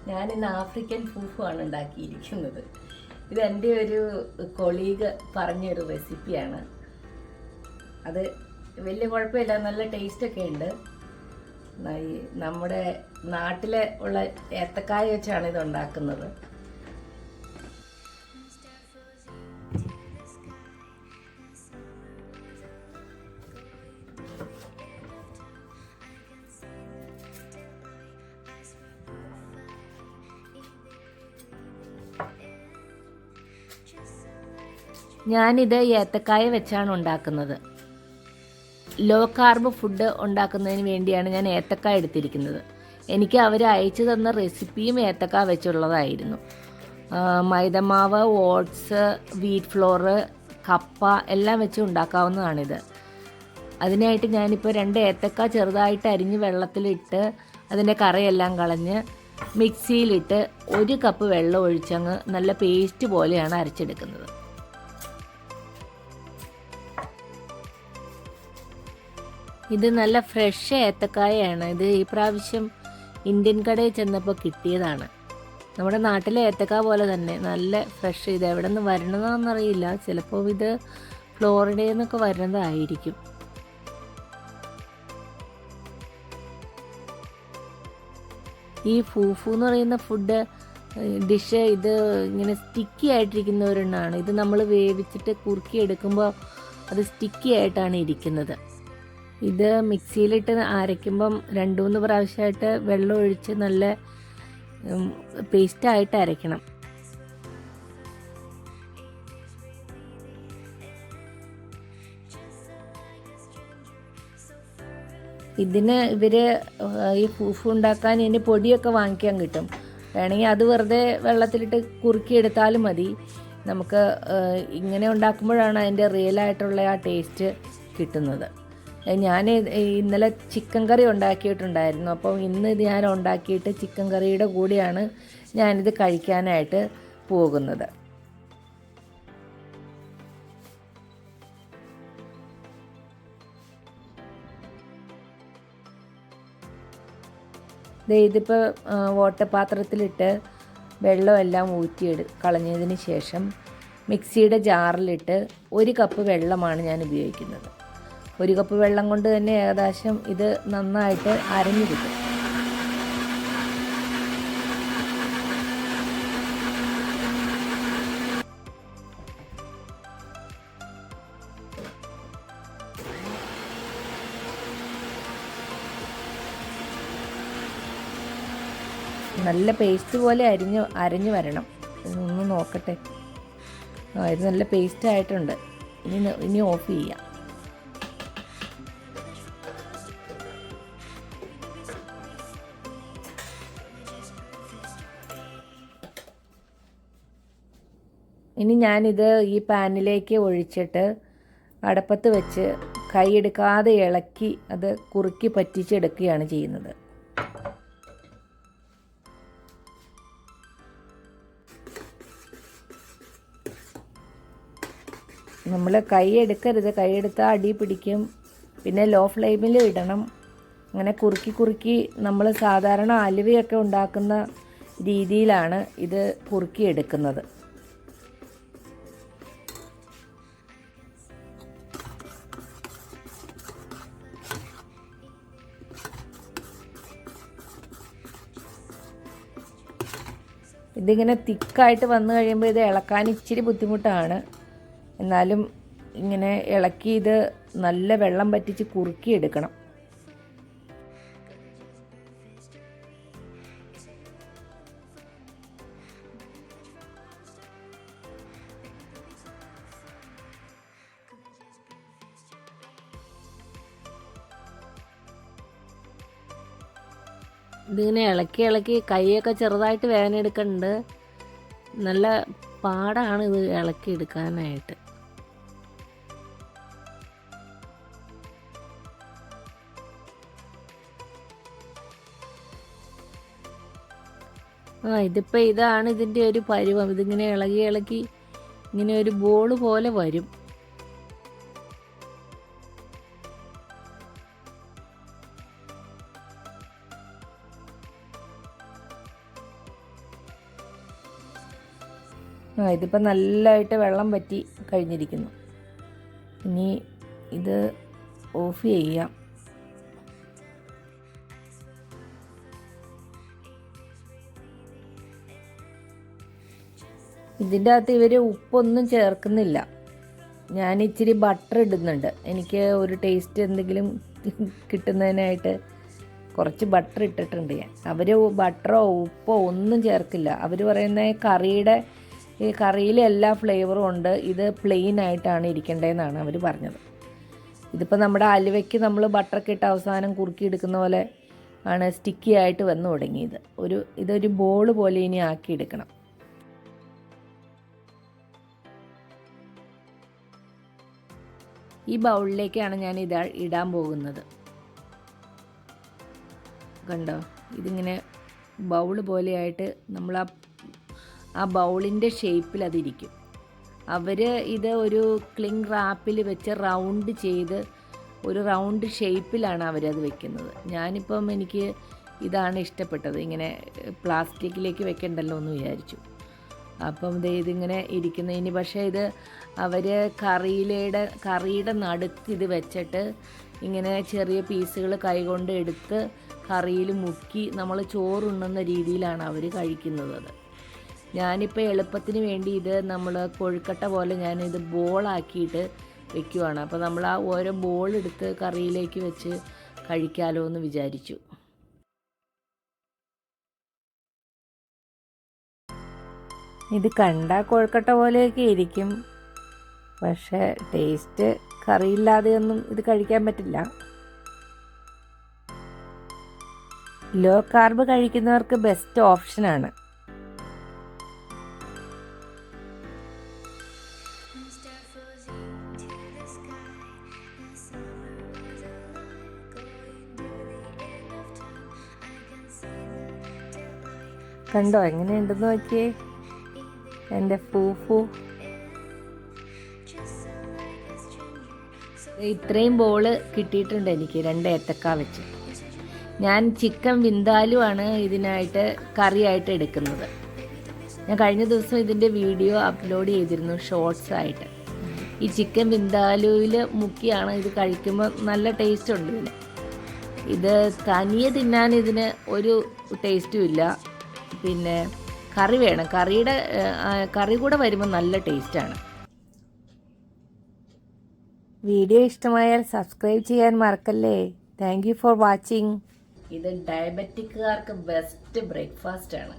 ഞാനിന്ന് ആഫ്രിക്കൻ ഫൂഫുമാണ് ഉണ്ടാക്കിയിരിക്കുന്നത്. ഇത് എൻ്റെ ഒരു കൊളീഗ് പറഞ്ഞൊരു റെസിപ്പിയാണ്. അത് വലിയ കുഴപ്പമില്ല, നല്ല ടേസ്റ്റൊക്കെ ഉണ്ട്. നമ്മുടെ നാട്ടിലെ ഉള്ള ഏത്തക്കായ വെച്ചാണ് ഇത് ഉണ്ടാക്കുന്നത്. ഞാനിത് ഏത്തക്കായ വെച്ചാണ് ഉണ്ടാക്കുന്നത്. ലോ കാർബ് ഫുഡ് ഉണ്ടാക്കുന്നതിന് വേണ്ടിയാണ് ഞാൻ ഏത്തക്കായ എടുത്തിരിക്കുന്നത്. എനിക്ക് അവർ അയച്ചു തന്ന റെസിപ്പിയും ഏത്തക്കായ വെച്ചുള്ളതായിരുന്നു. മൈദമാവ്, ഓട്സ്, വീറ്റ് ഫ്ലോറ്, കപ്പ എല്ലാം വെച്ച് ഉണ്ടാക്കാവുന്നതാണിത്. അതിനായിട്ട് ഞാനിപ്പോൾ 2 ഏത്തക്ക ചെറുതായിട്ട് അരിഞ്ഞ് വെള്ളത്തിലിട്ട് അതിൻ്റെ കറയെല്ലാം കളഞ്ഞ് മിക്സിയിലിട്ട് 1 കപ്പ് വെള്ളം ഒഴിച്ചങ്ങ് നല്ല പേസ്റ്റ് പോലെയാണ് അരച്ചെടുക്കുന്നത്. ഇത് നല്ല ഫ്രഷ് ഏത്തക്കായയാണ്. ഇത് ഈ പ്രാവശ്യം ഇന്ത്യൻ കടയിൽ ചെന്നപ്പോൾ കിട്ടിയതാണ്. നമ്മുടെ നാട്ടിലെ ഏത്തക്ക പോലെ തന്നെ നല്ല ഫ്രഷ്. ഇത് എവിടെ നിന്ന് വരണതാണെന്നറിയില്ല, ചിലപ്പോൾ ഇത് ഫ്ലോറിഡയിൽ നിന്നൊക്കെ വരുന്നതായിരിക്കും. ഈ ഫൂഫു എന്ന് പറയുന്ന ഫുഡ് ഡിഷ് ഇത് ഇങ്ങനെ സ്റ്റിക്കി ആയിട്ടിരിക്കുന്ന ഒരെണ്ണമാണ്. ഇത് നമ്മൾ വേവിച്ചിട്ട് കുറുക്കി എടുക്കുമ്പോൾ അത് സ്റ്റിക്കി ആയിട്ടാണ് ഇരിക്കുന്നത്. ഇത് മിക്സിയിലിട്ട് അരയ്ക്കുമ്പം 2-3 പ്രാവശ്യമായിട്ട് വെള്ളം ഒഴിച്ച് നല്ല പേസ്റ്റായിട്ട് അരയ്ക്കണം. ഇതിന് ഈ ഫൂഫു ഉണ്ടാക്കാൻ ഇതിൻ്റെ പൊടിയൊക്കെ വാങ്ങിക്കാൻ കിട്ടും. വേണമെങ്കിൽ അത് വെറുതെ വെള്ളത്തിലിട്ട് കുറുക്കിയെടുത്താലും മതി. നമുക്ക് ഇങ്ങനെ ഉണ്ടാക്കുമ്പോഴാണ് അതിൻ്റെ റിയലായിട്ടുള്ള ആ ടേസ്റ്റ് കിട്ടുന്നത്. ഞാൻ ഇന്നലെ ചിക്കൻ കറി ഉണ്ടാക്കിയിട്ടുണ്ടായിരുന്നു. അപ്പോൾ ഇന്ന് ഇത് ഞാൻ ഉണ്ടാക്കിയിട്ട് ചിക്കൻ കറിയുടെ കൂടെയാണ് ഞാനിത് കഴിക്കാനായിട്ട് പോകുന്നത്. ഇതിപ്പോൾ ഓട്ടപാത്രത്തിലിട്ട് വെള്ളമെല്ലാം കളഞ്ഞതിന് ശേഷം മിക്സിയുടെ ജാറിലിട്ട് 1 കപ്പ് വെള്ളമാണ് ഞാൻ ഉപയോഗിക്കുന്നത്. 1 കപ്പ് വെള്ളം കൊണ്ട് തന്നെ ഏകദേശം ഇത് നന്നായിട്ട് അരഞ്ഞു കിട്ടും. നല്ല പേസ്റ്റ് പോലെ അരഞ്ഞു വരണം. ഒന്ന് നോക്കട്ടെ. ഇത് നല്ല പേസ്റ്റ് ആയിട്ടുണ്ട്. ഇനി ഓഫ് ചെയ്യാം. ഇനി ഞാനിത് ഈ പാനിലേക്ക് ഒഴിച്ചിട്ട് അടപ്പത്ത് വെച്ച് കൈയെടുക്കാതെ ഇളക്കി അത് കുറുക്കി പറ്റിച്ചെടുക്കുകയാണ് ചെയ്യുന്നത്. നമ്മൾ കൈയെടുക്കരുത്, കൈയെടുത്താൽ അടി പിടിക്കും. പിന്നെ ലോ ഫ്ലെയിമിൽ ഇടണം. അങ്ങനെ കുറുക്കി നമ്മൾ സാധാരണ അലുവയൊക്കെ ഉണ്ടാക്കുന്ന രീതിയിലാണ് ഇത് കുറുക്കിയെടുക്കുന്നത്. ഇതിങ്ങനെ തിക്കായിട്ട് വന്നു കഴിയുമ്പോൾ ഇത് ഇളക്കാൻ ഇച്ചിരി ബുദ്ധിമുട്ടാണ്. എന്നാലും ഇങ്ങനെ ഇളക്കി ഇത് നല്ല വെള്ളം പറ്റിച്ച് കുറുക്കിയെടുക്കണം. ഇതിങ്ങനെ ഇളക്കി കൈയൊക്കെ ചെറുതായിട്ട് വേദന എടുക്കുന്നുണ്ട്. നല്ല പാടാണ് ഇത് ഇളക്കി എടുക്കാനായിട്ട്. ഇതിപ്പോൾ ഇതാണ് ഇതിൻ്റെ ഒരു പരുവം. ഇതിങ്ങനെ ഇളക്കി ഇങ്ങനെ ഒരു ബോൾ പോലെ വരും. ഇതിപ്പോൾ നല്ലതായിട്ട് വെള്ളം വറ്റി കഴിഞ്ഞിരിക്കുന്നു. ഇനി ഇത് ഓഫ് ചെയ്യാം. ഇതിൻ്റെ അകത്ത് ഇവർ ഉപ്പൊന്നും ചേർക്കുന്നില്ല. ഞാൻ ഇച്ചിരി ബട്ടർ ഇടുന്നുണ്ട്. എനിക്ക് ഒരു ടേസ്റ്റ് എന്തെങ്കിലും കിട്ടുന്നതിനായിട്ട് കുറച്ച് ബട്ടർ ഇട്ടിട്ടുണ്ട് ഞാൻ. അവർ ബട്ടറോ ഉപ്പോ ഒന്നും ചേർക്കില്ല. അവർ പറയുന്ന ഈ കറിയിൽ എല്ലാ ഫ്ലേവറും ഉണ്ട്, ഇത് പ്ലെയിൻ ആയിട്ടാണ് ഇരിക്കേണ്ടതെന്നാണ് അവർ പറഞ്ഞത്. ഇതിപ്പോൾ നമ്മുടെ അലുവയ്ക്ക് നമ്മൾ ബട്ടറൊക്കെ ഇട്ട് അവസാനം കുറുക്കി എടുക്കുന്ന പോലെ ആണ് സ്റ്റിക്കി ആയിട്ട് വന്നു തുടങ്ങിയത്. ഇതൊരു ബോൾ പോലെ ഇനി ആക്കിയെടുക്കണം. ഈ ബൗളിലേക്കാണ് ഞാൻ ഇടാൻ പോകുന്നത്. കണ്ടോ, ഇതിങ്ങനെ ബൗൾ പോലെയായിട്ട് നമ്മൾ ആ ബൗളിൻ്റെ ഷേപ്പിൽ അതിരിക്കും. അവർ ഇത് ഒരു ക്ലിങ് റാപ്പിൽ വെച്ച് റൗണ്ട് ചെയ്ത് ഒരു റൗണ്ട് ഷേപ്പിലാണ് അവരത് വെക്കുന്നത്. ഞാനിപ്പം എനിക്ക് ഇതാണ് ഇഷ്ടപ്പെട്ടത്. ഇങ്ങനെ പ്ലാസ്റ്റിക്കിലേക്ക് വെക്കണ്ടല്ലോ എന്ന് വിചാരിച്ചു. അപ്പം ഇതിങ്ങനെ ഇരിക്കുന്നു. ഇനി പക്ഷേ ഇത് അവർ കറിയുടെ നടുക്ക് ഇത് വെച്ചിട്ട് ഇങ്ങനെ ചെറിയ പീസുകൾ കൈകൊണ്ട് എടുത്ത് കറിയിൽ മുക്കി നമ്മൾ ചോറുണ്ണുന്ന രീതിയിലാണ് അവർ കഴിക്കുന്നത്. ഞാനിപ്പോൾ എളുപ്പത്തിന് വേണ്ടി ഇത് നമ്മൾ കൊഴുക്കട്ട പോലെ ഞാനിത് ബോളാക്കിയിട്ട് വെക്കുവാണ്. അപ്പോൾ നമ്മൾ ആ ഓരോ ബോൾ എടുത്ത് കറിയിലേക്ക് വെച്ച് കഴിക്കാമല്ലോ എന്ന് വിചാരിച്ചു. ഇത് കണ്ടാൽ കൊഴുക്കട്ട പോലെയൊക്കെ ഇരിക്കും, പക്ഷേ ടേസ്റ്റ് കറിയില്ലാതെയൊന്നും ഇത് കഴിക്കാൻ പറ്റില്ല. ലോ കാർബ് കഴിക്കുന്നവർക്ക് ബെസ്റ്റ് ഓപ്ഷനാണ്. കണ്ടോ എങ്ങനെയുണ്ടെന്ന് നോക്കിയേ എൻ്റെ ഫൂഫു. ഇത്രയും ബോള് കിട്ടിയിട്ടുണ്ട് എനിക്ക് 2 ഏത്തക്ക വെച്ച്. ഞാൻ ചിക്കൻ വിന്താലു ആണ് ഇതിനായിട്ട് കറിയായിട്ട് എടുക്കുന്നത്. ഞാൻ കഴിഞ്ഞ ദിവസം ഇതിൻ്റെ വീഡിയോ അപ്ലോഡ് ചെയ്തിരുന്നു ഷോർട്സ് ആയിട്ട്. ഈ ചിക്കൻ വിന്താലുവിൽ മുക്കിയാണ് ഇത് കഴിക്കുമ്പോൾ നല്ല ടേസ്റ്റ് ഉണ്ട് ഇതിന്. ഇത് തനിയെ തിന്നാൻ ഇതിന് ഒരു ടേസ്റ്റും ഇല്ല. പിന്നെ കറി വേണം. കറി കൂടെ വരുമ്പോൾ നല്ല ടേസ്റ്റാണ്. വീഡിയോ ഇഷ്ടമായാൽ സബ്സ്ക്രൈബ് ചെയ്യാൻ മറക്കല്ലേ. Thank you for watching. ഇത് ഡയബറ്റിക്കുകാർക്ക് ബെസ്റ്റ് ബ്രേക്ക്ഫാസ്റ്റ് ആണ്.